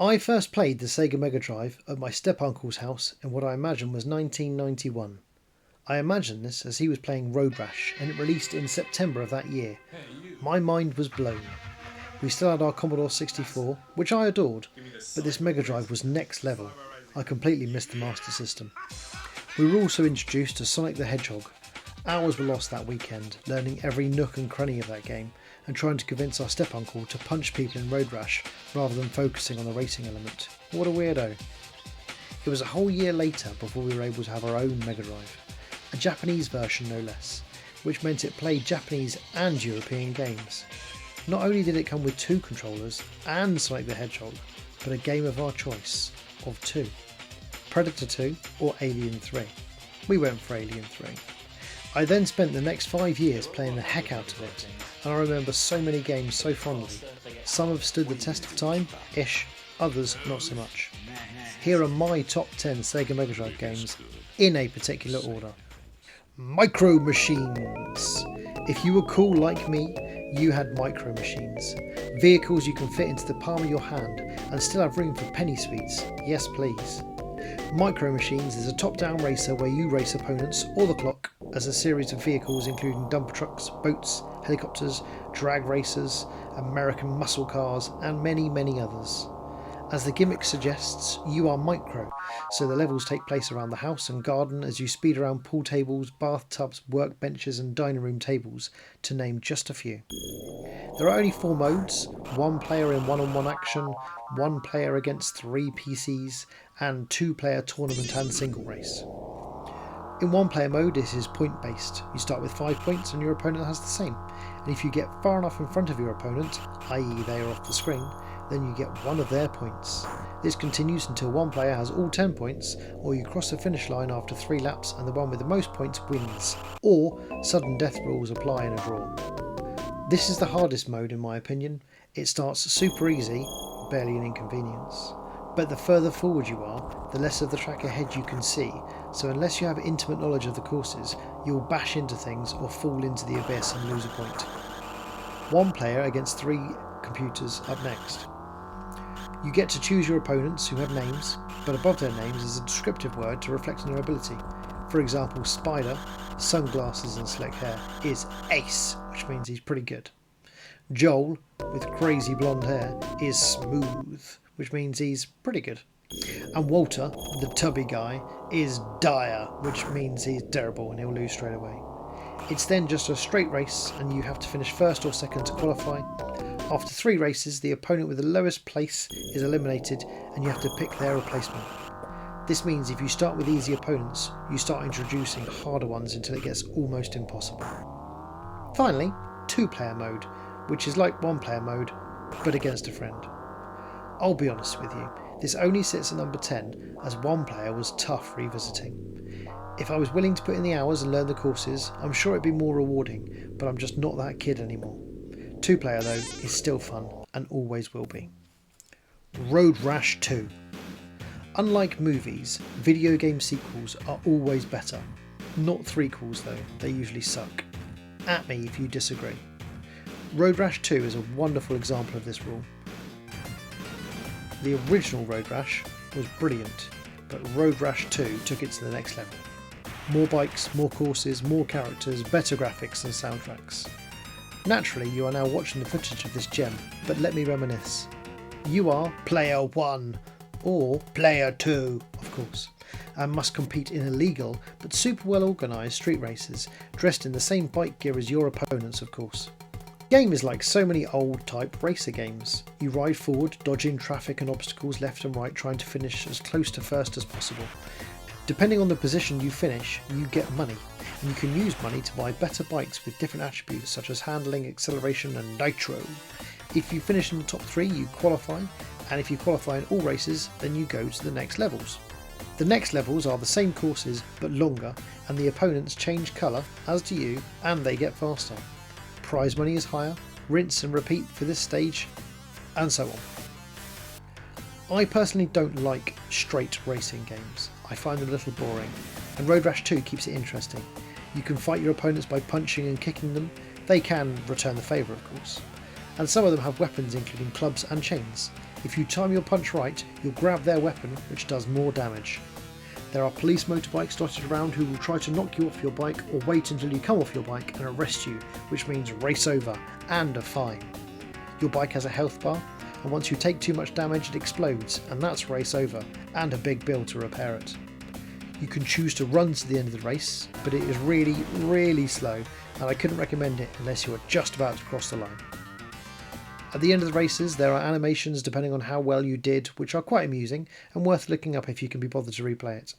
I first played the Sega MegaDrive at my step-uncle's house in what I imagine was 1991. I imagine this as he was playing Road Rash and it released in September of that year. My mind was blown. We still had our Commodore 64, which I adored, but this MegaDrive was next level. I completely missed the Master System. We were also introduced to Sonic the Hedgehog. Hours were lost that weekend, learning every nook and cranny of that game and trying to convince our step-uncle to punch people in Road Rash rather than focusing on the racing element. What a weirdo. It was a whole year later before we were able to have our own MegaDrive, a Japanese version no less, which meant it played Japanese and European games. Not only did it come with 2 controllers and Sonic the Hedgehog, but a game of our choice of 2. Predator 2 or Alien 3. We went for Alien 3. I then spent the next 5 years playing the heck out of it, and I remember so many games so fondly. Some have stood the test of time-ish, others not so much. Here are my top 10 Sega Mega Drive games in a particular order. Micro Machines. If you were cool like me, you had Micro Machines. Vehicles you can fit into the palm of your hand and still have room for penny sweets. Yes please. Micro Machines is a top-down racer where you race opponents or the clock as a series of vehicles including dumper trucks, boats, helicopters, drag racers, American muscle cars and many others. As the gimmick suggests, you are micro, so the levels take place around the house and garden as you speed around pool tables, bathtubs, workbenches and dining room tables, to name just a few. There are only 4 modes, 1 player in one-on-one action, 1 player against 3 PCs, and 2-player tournament and single race. In 1-player mode this is point based. You start with 5 points and your opponent has the same, and if you get far enough in front of your opponent, i.e. they are off the screen, then you get 1 of their points. This continues until 1 player has all 10 points, or you cross the finish line after 3 laps and the one with the most points wins, or sudden death rules apply in a draw. This is the hardest mode in my opinion. It starts super easy, barely an inconvenience. But the further forward you are, the less of the track ahead you can see, so unless you have intimate knowledge of the courses, you'll bash into things or fall into the abyss and lose a point. 1 player against 3 computers up next. You get to choose your opponents who have names, but above their names is a descriptive word to reflect on their ability. For example, Spider, sunglasses and slick hair, is Ace, which means he's pretty good. Joel, with crazy blonde hair, is Smooth, which means he's pretty good. And Walter, the tubby guy, is Dire, which means he's terrible and he'll lose straight away. It's then just a straight race and you have to finish first or second to qualify. After 3 races, the opponent with the lowest place is eliminated and you have to pick their replacement. This means if you start with easy opponents, you start introducing harder ones until it gets almost impossible. Finally, 2-player mode, which is like 1-player mode, but against a friend. I'll be honest with you, this only sits at number 10 as 1 player was tough revisiting. If I was willing to put in the hours and learn the courses, I'm sure it'd be more rewarding, but I'm just not that kid anymore. 2-player though is still fun and always will be. Road Rash 2. Unlike movies, video game sequels are always better. Not threequels though, they usually suck. At me if you disagree. Road Rash 2 is a wonderful example of this rule. The original Road Rash was brilliant, but Road Rash 2 took it to the next level. More bikes, more courses, more characters, better graphics and soundtracks. Naturally, you are now watching the footage of this gem, but let me reminisce. You are Player 1, or Player 2, of course, and must compete in illegal but super well organised street races, dressed in the same bike gear as your opponents, of course. The game is like so many old type racer games. You ride forward, dodging traffic and obstacles left and right, trying to finish as close to first as possible. Depending on the position you finish, you get money, and you can use money to buy better bikes with different attributes such as handling, acceleration and nitro. If you finish in the top 3 you qualify, and if you qualify in all races then you go to the next levels. The next levels are the same courses but longer, and the opponents change colour, as do you, and they get faster. Prize money is higher, rinse and repeat for this stage, and so on. I personally don't like straight racing games. I find them a little boring, and Road Rash 2 keeps it interesting. You can fight your opponents by punching and kicking them. They can return the favour, of course. And some of them have weapons including clubs and chains. If you time your punch right, you'll grab their weapon, which does more damage. There are police motorbikes dotted around who will try to knock you off your bike or wait until you come off your bike and arrest you, which means race over and a fine. Your bike has a health bar, and once you take too much damage it explodes, and that's race over and a big bill to repair it. You can choose to run to the end of the race, but it is really slow, and I couldn't recommend it unless you are just about to cross the line. At the end of the races there are animations depending on how well you did, which are quite amusing and worth looking up if you can be bothered to replay it.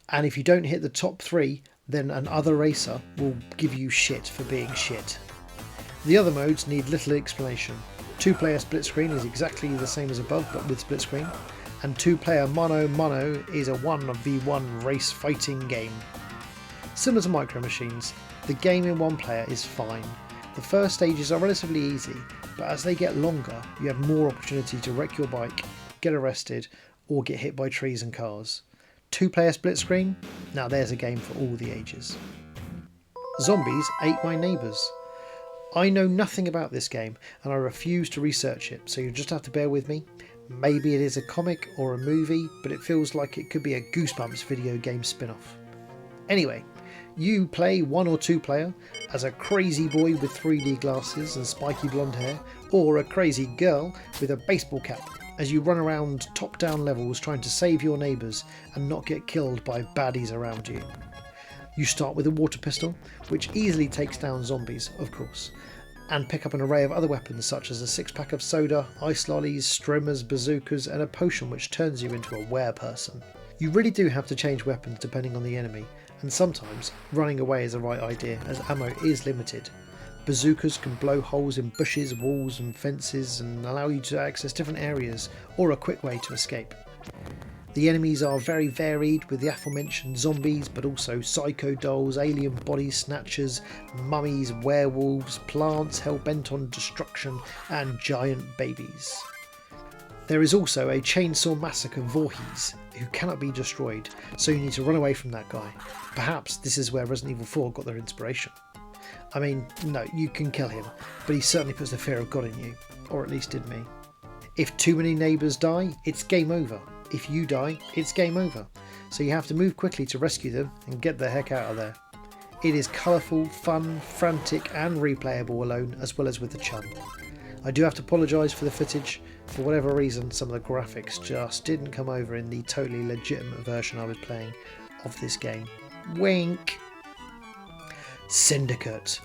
And if you don't hit the top 3, then another racer will give you shit for being shit. The other modes need little explanation. 2-player split screen is exactly the same as above but with split screen, and 2-player mono is a 1v1 race fighting game. Similar to Micro Machines, the game in 1 player is fine. The first stages are relatively easy, but as they get longer you have more opportunity to wreck your bike, get arrested or get hit by trees and cars. 2-player split screen? Now there's a game for all the ages. Zombies ate my neighbours. I know nothing about this game and I refuse to research it, so you'll just have to bear with me. Maybe it is a comic or a movie, but it feels like it could be a Goosebumps video game spin-off. Anyway, you play 1 or 2 player as a crazy boy with 3D glasses and spiky blonde hair, or a crazy girl with a baseball cap, as you run around top-down levels trying to save your neighbours and not get killed by baddies around you. You start with a water pistol, which easily takes down zombies, of course, and pick up an array of other weapons such as a 6-pack of soda, ice lollies, streamers, bazookas and a potion which turns you into a were-person. You really do have to change weapons depending on the enemy, and sometimes running away is the right idea as ammo is limited. Bazookas can blow holes in bushes, walls and fences and allow you to access different areas or a quick way to escape. The enemies are very varied, with the aforementioned zombies, but also psycho dolls, alien body snatchers, mummies, werewolves, plants hell-bent on destruction and giant babies. There is also a chainsaw massacre Voorhees who cannot be destroyed, so you need to run away from that guy. Perhaps this is where Resident Evil 4 got their inspiration. I mean, no, you can kill him, but he certainly puts the fear of God in you, or at least did me. If too many neighbours die, it's game over. If you die, it's game over. So you have to move quickly to rescue them and get the heck out of there. It is colourful, fun, frantic and replayable alone, as well as with the chum. I do have to apologise for the footage. For whatever reason, some of the graphics just didn't come over in the totally legitimate version I was playing of this game. Wink! Syndicate.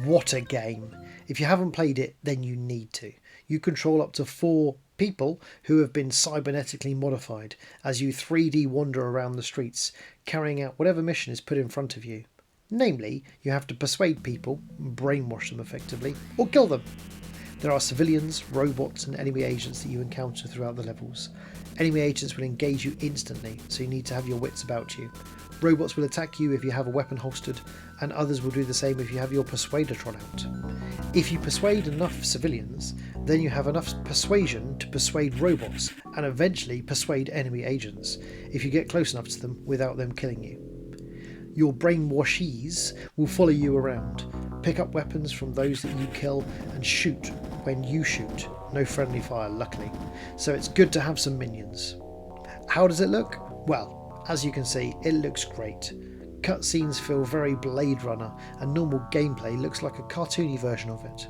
What a game! If you haven't played it, then you need to. You control up to 4 people who have been cybernetically modified as you 3D wander around the streets, carrying out whatever mission is put in front of you. Namely, you have to persuade people, brainwash them effectively, or kill them. There are civilians, robots and enemy agents that you encounter throughout the levels. Enemy agents will engage you instantly, so you need to have your wits about you. Robots will attack you if you have a weapon holstered, and others will do the same if you have your Persuadertron out. If you persuade enough civilians, then you have enough persuasion to persuade robots, and eventually persuade enemy agents, if you get close enough to them without them killing you. Your brainwashees will follow you around, pick up weapons from those that you kill, and shoot when you shoot. No friendly fire, luckily, so it's good to have some minions. How does it look? Well, as you can see, it looks great. Cutscenes feel very Blade Runner, and normal gameplay looks like a cartoony version of it.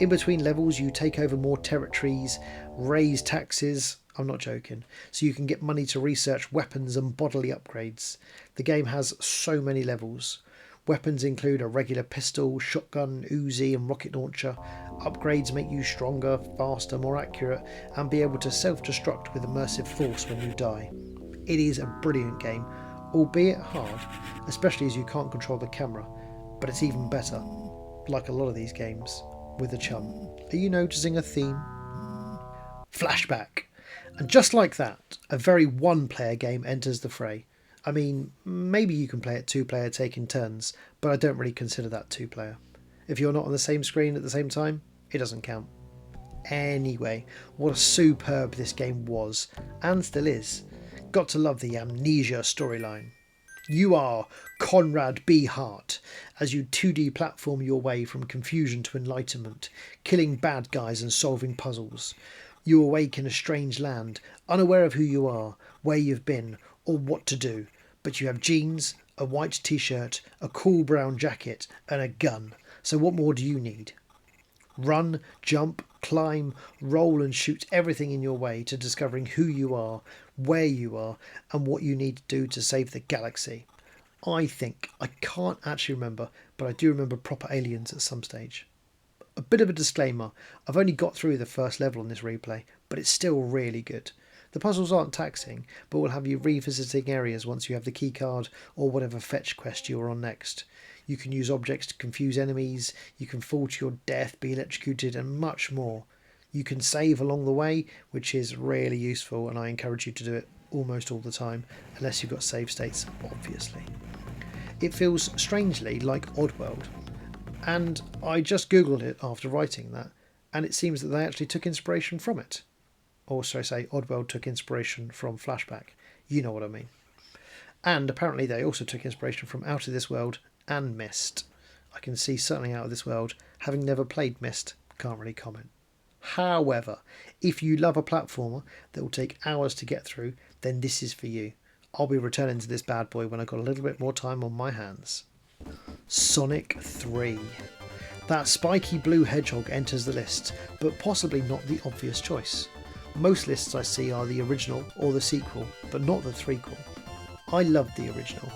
In between levels you take over more territories, raise taxes, I'm not joking, so you can get money to research weapons and bodily upgrades. The game has so many levels. Weapons include a regular pistol, shotgun, Uzi and rocket launcher. Upgrades make you stronger, faster, more accurate, and be able to self-destruct with immersive force when you die. It is a brilliant game, albeit hard, especially as you can't control the camera, but it's even better, like a lot of these games, with a chum. Are you noticing a theme? Flashback. And just like that, a very one-player game enters the fray. I mean, maybe you can play it 2-player taking turns, but I don't really consider that 2-player. If you're not on the same screen at the same time, it doesn't count. Anyway, what a superb this game was, and still is. Got to love the amnesia storyline. You are Conrad B. Hart as you 2D platform your way from confusion to enlightenment, killing bad guys and solving puzzles. You awake in a strange land, unaware of who you are, where you've been, or what to do, but you have jeans, a white t-shirt, a cool brown jacket, and a gun. So what more do you need? Run, jump, climb, roll and shoot everything in your way to discovering who you are, where you are, and what you need to do to save the galaxy. I can't actually remember, but I do remember proper aliens at some stage. A bit of a disclaimer, I've only got through the first level on this replay, but it's still really good. The puzzles aren't taxing, but will have you revisiting areas once you have the keycard or whatever fetch quest you're on next. You can use objects to confuse enemies, you can fall to your death, be electrocuted, and much more. You can save along the way, which is really useful, and I encourage you to do it almost all the time, unless you've got save states, obviously. It feels strangely like Oddworld, and I just googled it after writing that, and it seems that they actually took inspiration from it. Or so I say, Oddworld took inspiration from Flashback. You know what I mean. And apparently they also took inspiration from Out of This World and Myst. I can see certainly Out of This World. Having never played Myst, can't really comment. However, if you love a platformer that will take hours to get through, then this is for you. I'll be returning to this bad boy when I've got a little bit more time on my hands. Sonic 3. That spiky blue hedgehog enters the list, but possibly not the obvious choice. Most lists I see are the original or the sequel, but not the threequel. I loved the original.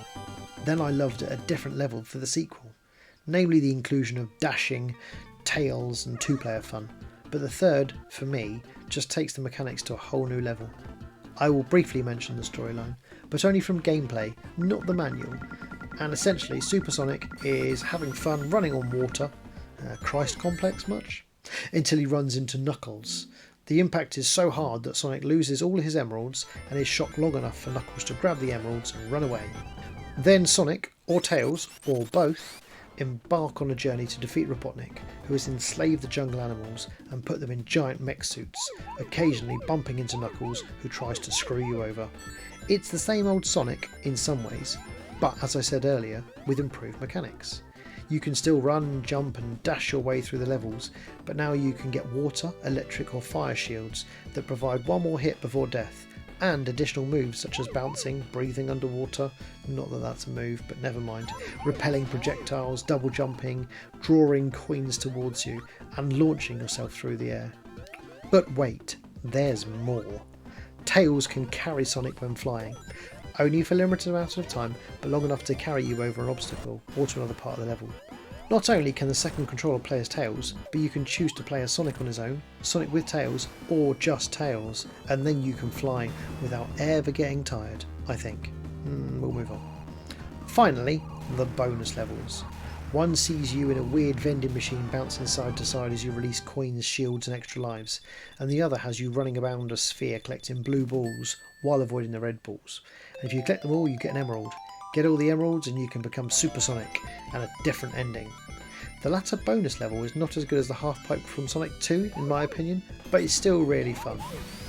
Then I loved it at a different level for the sequel, namely the inclusion of dashing, tails and two-player fun. But the third, for me, just takes the mechanics to a whole new level. I will briefly mention the storyline, but only from gameplay, not the manual. And essentially, Supersonic is having fun running on water, Christ complex much? Until he runs into Knuckles. The impact is so hard that Sonic loses all his emeralds and is shocked long enough for Knuckles to grab the emeralds and run away. Then Sonic, or Tails, or both, embark on a journey to defeat Robotnik, who has enslaved the jungle animals and put them in giant mech suits, occasionally bumping into Knuckles, who tries to screw you over. It's the same old Sonic in some ways, but as I said earlier, with improved mechanics. You can still run, jump and dash your way through the levels, but now you can get water, electric or fire shields that provide one more hit before death, and additional moves such as bouncing, breathing underwater, not that that's a move, but never mind, repelling projectiles, double jumping, drawing coins towards you, and launching yourself through the air. But wait, there's more. Tails can carry Sonic when flying, only for a limited amount of time, but long enough to carry you over an obstacle or to another part of the level. Not only can the second controller play as Tails, but you can choose to play as Sonic on his own, Sonic with Tails, or just Tails, and then you can fly without ever getting tired, I think. We'll move on. Finally, the bonus levels. One sees you in a weird vending machine bouncing side to side as you release coins, shields and extra lives, and the other has you running around a sphere collecting blue balls while avoiding the red balls. And if you collect them all, you get an emerald. Get all the emeralds and you can become Supersonic, and a different ending. The latter bonus level is not as good as the half pipe from Sonic 2 in my opinion, but it's still really fun.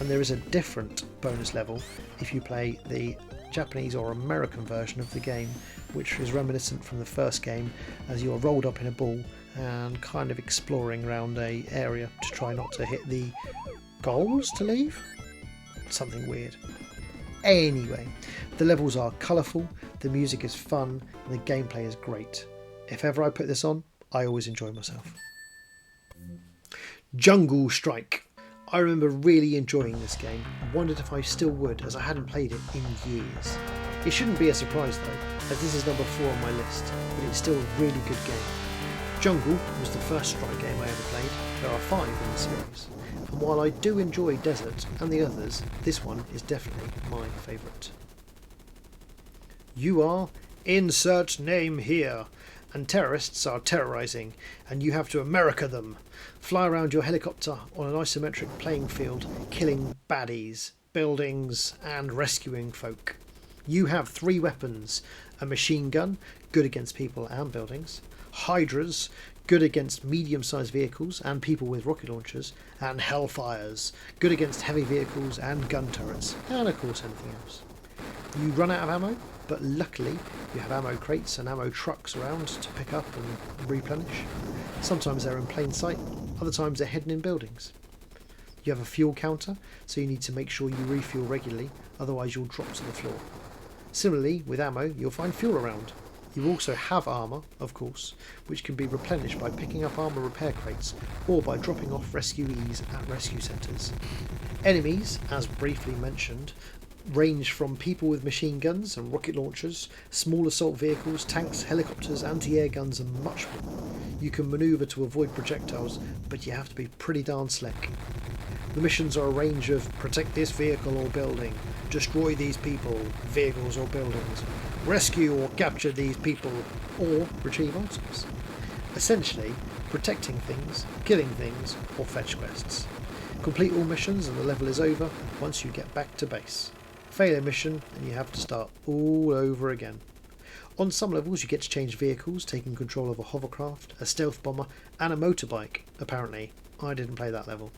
And there is a different bonus level if you play the Japanese or American version of the game, which is reminiscent from the first game, as you are rolled up in a ball and kind of exploring around a area to try not to hit the goals to leave? Something weird. Anyway, the levels are colourful, the music is fun, and the gameplay is great. If ever I put this on, I always enjoy myself. Jungle Strike. I remember really enjoying this game and wondered if I still would, as I hadn't played it in years. It shouldn't be a surprise though, as this is number 4 on my list, but it's still a really good game. Jungle was the first Strike game I ever played. There are 5 in the series. And while I do enjoy Desert and the others, this one is definitely my favourite. You are insert name here, and terrorists are terrorising, and you have to America them. Fly around your helicopter on an isometric playing field, killing baddies, buildings, and rescuing folk. You have 3 weapons: a machine gun, good against people and buildings, hydras, good against medium-sized vehicles and people with rocket launchers, and hellfires, good against heavy vehicles and gun turrets, and of course anything else. You run out of ammo, but luckily you have ammo crates and ammo trucks around to pick up and replenish. Sometimes they're in plain sight, other times they're hidden in buildings. You have a fuel counter, so you need to make sure you refuel regularly, otherwise you'll drop to the floor. Similarly, with ammo, you'll find fuel around. You also have armour, of course, which can be replenished by picking up armour repair crates or by dropping off rescuees at rescue centres. Enemies, as briefly mentioned, range from people with machine guns and rocket launchers, small assault vehicles, tanks, helicopters, anti-air guns and much more. You can manoeuvre to avoid projectiles, but you have to be pretty darn slick. The missions are a range of protect this vehicle or building, destroy these people, vehicles or buildings, rescue or capture these people, or retrieve items. Essentially, protecting things, killing things, or fetch quests. Complete all missions and the level is over once you get back to base. Fail a mission and you have to start all over again. On some levels you get to change vehicles, taking control of a hovercraft, a stealth bomber and a motorbike. Apparently, I didn't play that level.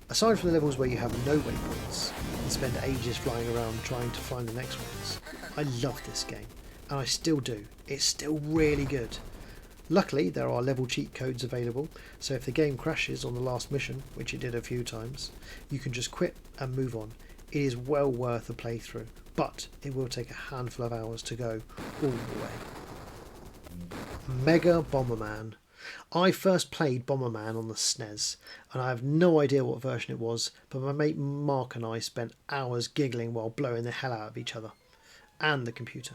Aside from the levels where you have no waypoints and spend ages flying around trying to find the next ones, I love this game, and I still do. It's still really good. Luckily, there are level cheat codes available, so if the game crashes on the last mission, which it did a few times, you can just quit and move on. It is well worth a playthrough, but it will take a handful of hours to go all the way. Mega Bomberman. I first played Bomberman on the SNES, and I have no idea what version it was, but my mate Mark and I spent hours giggling while blowing the hell out of each other. And the computer.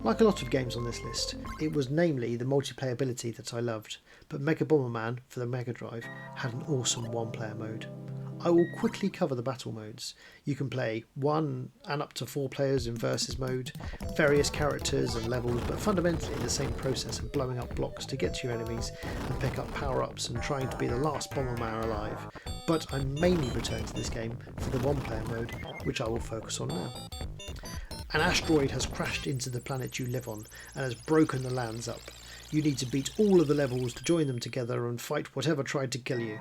Like a lot of games on this list, it was namely the multiplayability that I loved, but Mega Bomberman for the MegaDrive had an awesome one-player mode. I will quickly cover the battle modes. You can play 1 and up to 4 players in versus mode, various characters and levels, but fundamentally the same process of blowing up blocks to get to your enemies and pick up power-ups and trying to be the last Bomberman alive. But I mainly return to this game for the one-player mode, which I will focus on now. An asteroid has crashed into the planet you live on and has broken the lands up. You need to beat all of the levels to join them together and fight whatever tried to kill you.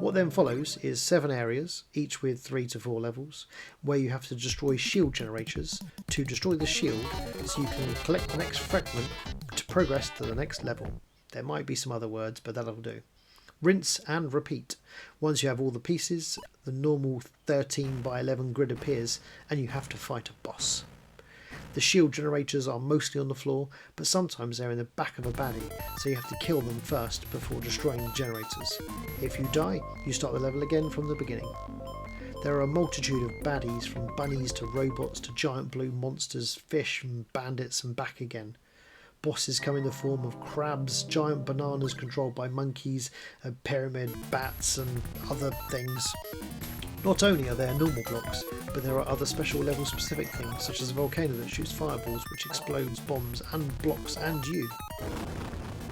What then follows is 7 areas, each with 3 to 4 levels, where you have to destroy shield generators to destroy the shield so you can collect the next fragment to progress to the next level. There might be some other words, but that'll do. Rinse and repeat. Once you have all the pieces, the normal 13 by 11 grid appears and you have to fight a boss. The shield generators are mostly on the floor, but sometimes they're in the back of a baddie, so you have to kill them first before destroying the generators. If you die, you start the level again from the beginning. There are a multitude of baddies, from bunnies to robots to giant blue monsters, fish and bandits and back again. Bosses come in the form of crabs, giant bananas controlled by monkeys, a pyramid, bats and other things. Not only are there normal blocks, but there are other special level specific things, such as a volcano that shoots fireballs which explodes bombs and blocks and you.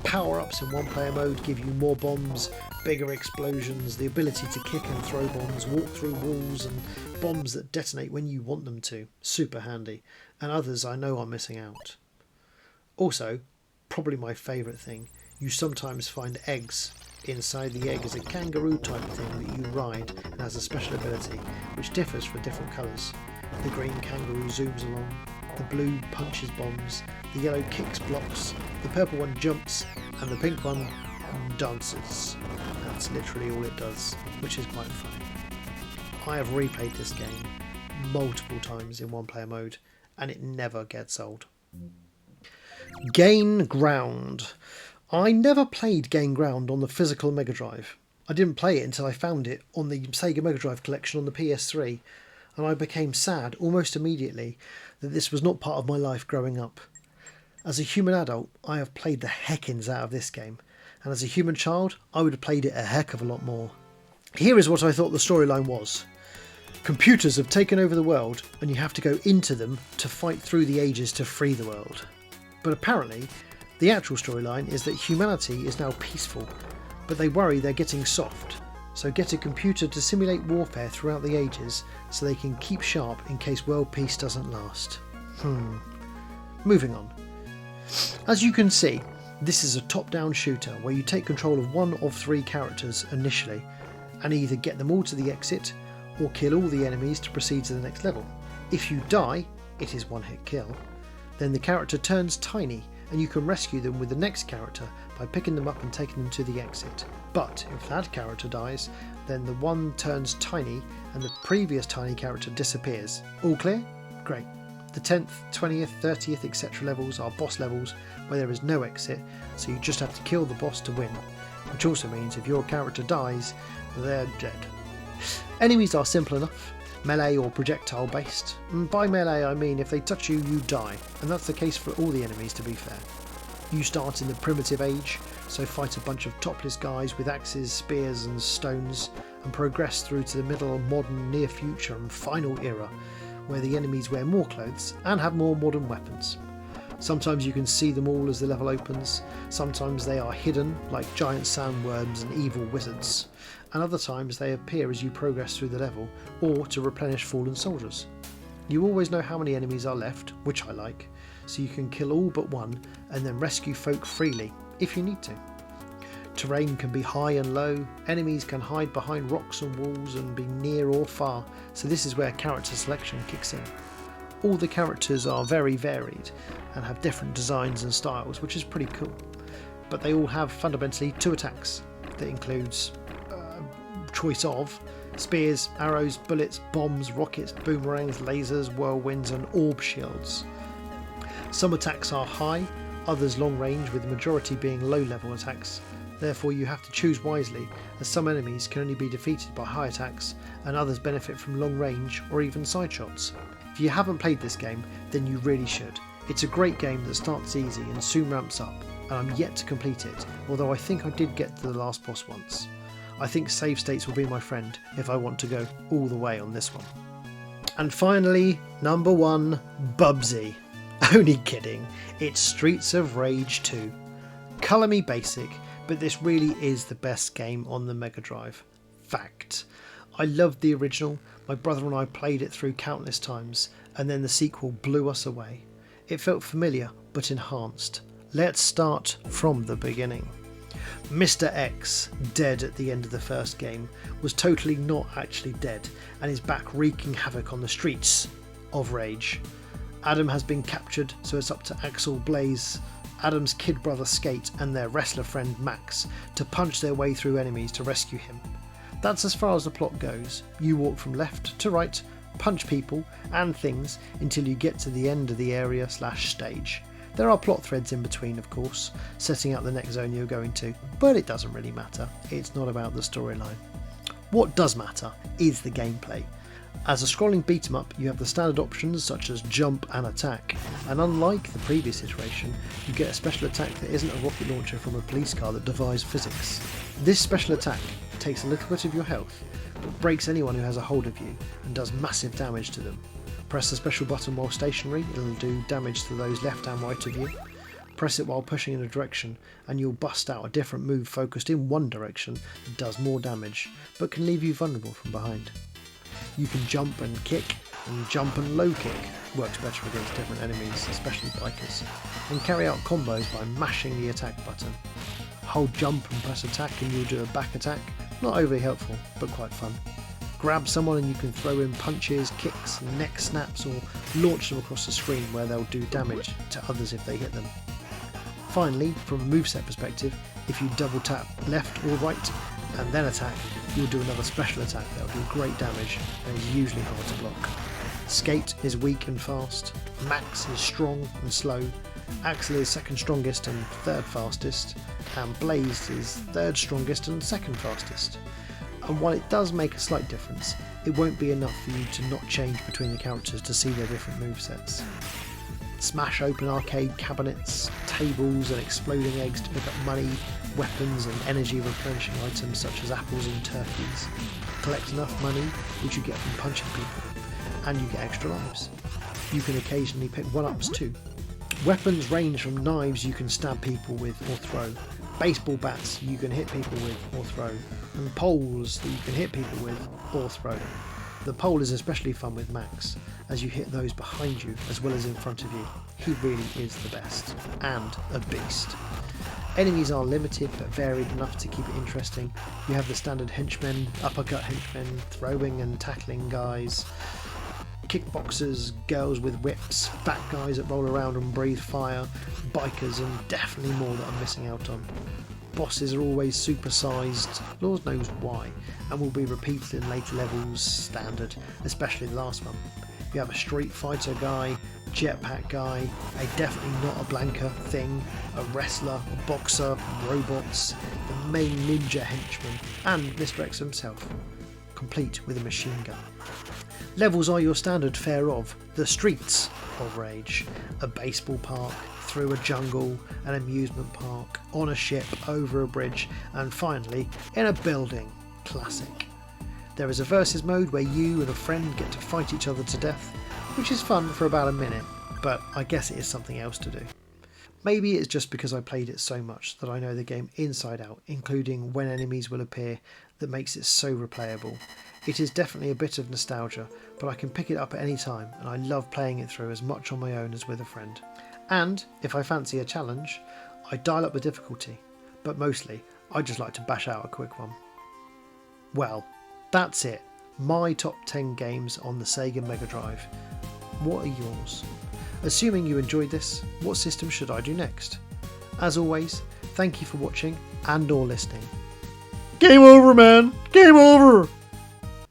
Power-ups in one-player mode give you more bombs, bigger explosions, the ability to kick and throw bombs, walk through walls, and bombs that detonate when you want them to. Super handy. And others I know are missing out. Also, probably my favourite thing, you sometimes find eggs. Inside the egg is a kangaroo type thing that you ride and has a special ability which differs for different colours. The green kangaroo zooms along, the blue punches bombs, the yellow kicks blocks, the purple one jumps and the pink one dances. That's literally all it does, which is quite funny. I have replayed this game multiple times in one player mode and it never gets old. Gain Ground. I never played Gain Ground on the physical MegaDrive. I didn't play it until I found it on the Sega MegaDrive collection on the PS3, and I became sad almost immediately that this was not part of my life growing up. As a human adult, I have played the heckins out of this game, and as a human child, I would have played it a heck of a lot more. Here is what I thought the storyline was. Computers have taken over the world, and you have to go into them to fight through the ages to free the world. But apparently, the actual storyline is that humanity is now peaceful, but they worry they're getting soft, so get a computer to simulate warfare throughout the ages so they can keep sharp in case world peace doesn't last. Moving on. As you can see, this is a top-down shooter where you take control of one of 3 characters initially, and either get them all to the exit, or kill all the enemies to proceed to the next level. If you die, it is one-hit kill, then the character turns tiny and you can rescue them with the next character by picking them up and taking them to the exit. But if that character dies, then the one turns tiny and the previous tiny character disappears. All clear? Great. The 10th, 20th, 30th, etc. levels are boss levels where there is no exit, so you just have to kill the boss to win, which also means if your character dies, they're dead. Enemies are simple enough, melee or projectile based, and by melee I mean if they touch you, you die, and that's the case for all the enemies to be fair. You start in the primitive age, so fight a bunch of topless guys with axes, spears and stones, and progress through to the middle, modern, near future and final era, where the enemies wear more clothes and have more modern weapons. Sometimes you can see them all as the level opens, sometimes they are hidden like giant sandworms and evil wizards, and other times they appear as you progress through the level or to replenish fallen soldiers. You always know how many enemies are left, which I like, so you can kill all but one and then rescue folk freely if you need to. Terrain can be high and low, enemies can hide behind rocks and walls and be near or far, so this is where character selection kicks in. All the characters are very varied and have different designs and styles, which is pretty cool. But they all have fundamentally 2 attacks that includes choice of spears, arrows, bullets, bombs, rockets, boomerangs, lasers, whirlwinds and orb shields. Some attacks are high, others long range, with the majority being low level attacks. Therefore you have to choose wisely, as some enemies can only be defeated by high attacks and others benefit from long range or even side shots. If you haven't played this game, then you really should. It's a great game that starts easy and soon ramps up, and I'm yet to complete it, although I think I did get to the last boss once. I think save states will be my friend if I want to go all the way on this one. And finally, number 1, Bubsy. Only kidding, it's Streets of Rage 2. Colour me basic, but this really is the best game on the MegaDrive. Fact. I loved the original, my brother and I played it through countless times, and then the sequel blew us away. It felt familiar, but enhanced. Let's start from the beginning. Mr. X, dead at the end of the first game, was totally not actually dead, and is back wreaking havoc on the streets of Rage. Adam has been captured, so it's up to Axel, Blaze, Adam's kid brother Skate and their wrestler friend Max to punch their way through enemies to rescue him. That's as far as the plot goes. You walk from left to right, punch people and things until you get to the end of the area / stage. There are plot threads in between, of course, setting out the next zone you're going to, but it doesn't really matter. It's not about the storyline. What does matter is the gameplay. As a scrolling beat 'em up, you have the standard options such as jump and attack, and unlike the previous iteration, you get a special attack that isn't a rocket launcher from a police car that defies physics. This special attack takes a little bit of your health, but breaks anyone who has a hold of you and does massive damage to them. Press the special button while stationary, it'll do damage to those left and right of you. Press it while pushing in a direction and you'll bust out a different move focused in one direction that does more damage, but can leave you vulnerable from behind. You can jump and kick, and jump and low kick works better against different enemies, especially bikers, and carry out combos by mashing the attack button. Hold jump and press attack and you'll do a back attack, not overly helpful, but quite fun. Grab someone and you can throw in punches, kicks, neck snaps or launch them across the screen where they'll do damage to others if they hit them. Finally, from a moveset perspective, if you double tap left or right and then attack, you'll do another special attack that will do great damage and is usually hard to block. Skate is weak and fast, Max is strong and slow, Axel is second strongest and third fastest, and Blaze is third strongest and second fastest. And while it does make a slight difference, it won't be enough for you to not change between the characters to see their different movesets. Smash open arcade cabinets, tables and exploding eggs to pick up money, weapons and energy replenishing items such as apples and turkeys. Collect enough money, which you get from punching people, and you get extra lives. You can occasionally pick 1-ups too. Weapons range from knives you can stab people with or throw, baseball bats you can hit people with or throw, and poles that you can hit people with or throw. The pole is especially fun with Max, as you hit those behind you as well as in front of you. He really is the best, and a beast. Enemies are limited but varied enough to keep it interesting. You have the standard henchmen, uppercut henchmen, throwing and tackling guys, kickboxers, girls with whips, fat guys that roll around and breathe fire, bikers, and definitely more that I'm missing out on. Bosses are always supersized, Lord knows why, and will be repeated in later levels standard, especially the last one. You have a Street Fighter guy, jetpack guy, a definitely not a Blanca thing, a wrestler, a boxer, robots, the main ninja henchman, and Mr. X himself, complete with a machine gun. Levels are your standard fare of the streets of Rage, a baseball park, through a jungle, an amusement park, on a ship, over a bridge, and finally in a building. Classic. There is a versus mode where you and a friend get to fight each other to death, which is fun for about a minute, but I guess it is something else to do. Maybe it's just because I played it so much that I know the game inside out, including when enemies will appear, that makes it so replayable. It is definitely a bit of nostalgia, but I can pick it up at any time, and I love playing it through as much on my own as with a friend. And if I fancy a challenge, I dial up the difficulty, but mostly I just like to bash out a quick one. Well, that's it. My top 10 games on the Sega MegaDrive. What are yours? Assuming you enjoyed this, what system should I do next? As always, thank you for watching and or listening. Game over, man! Game over!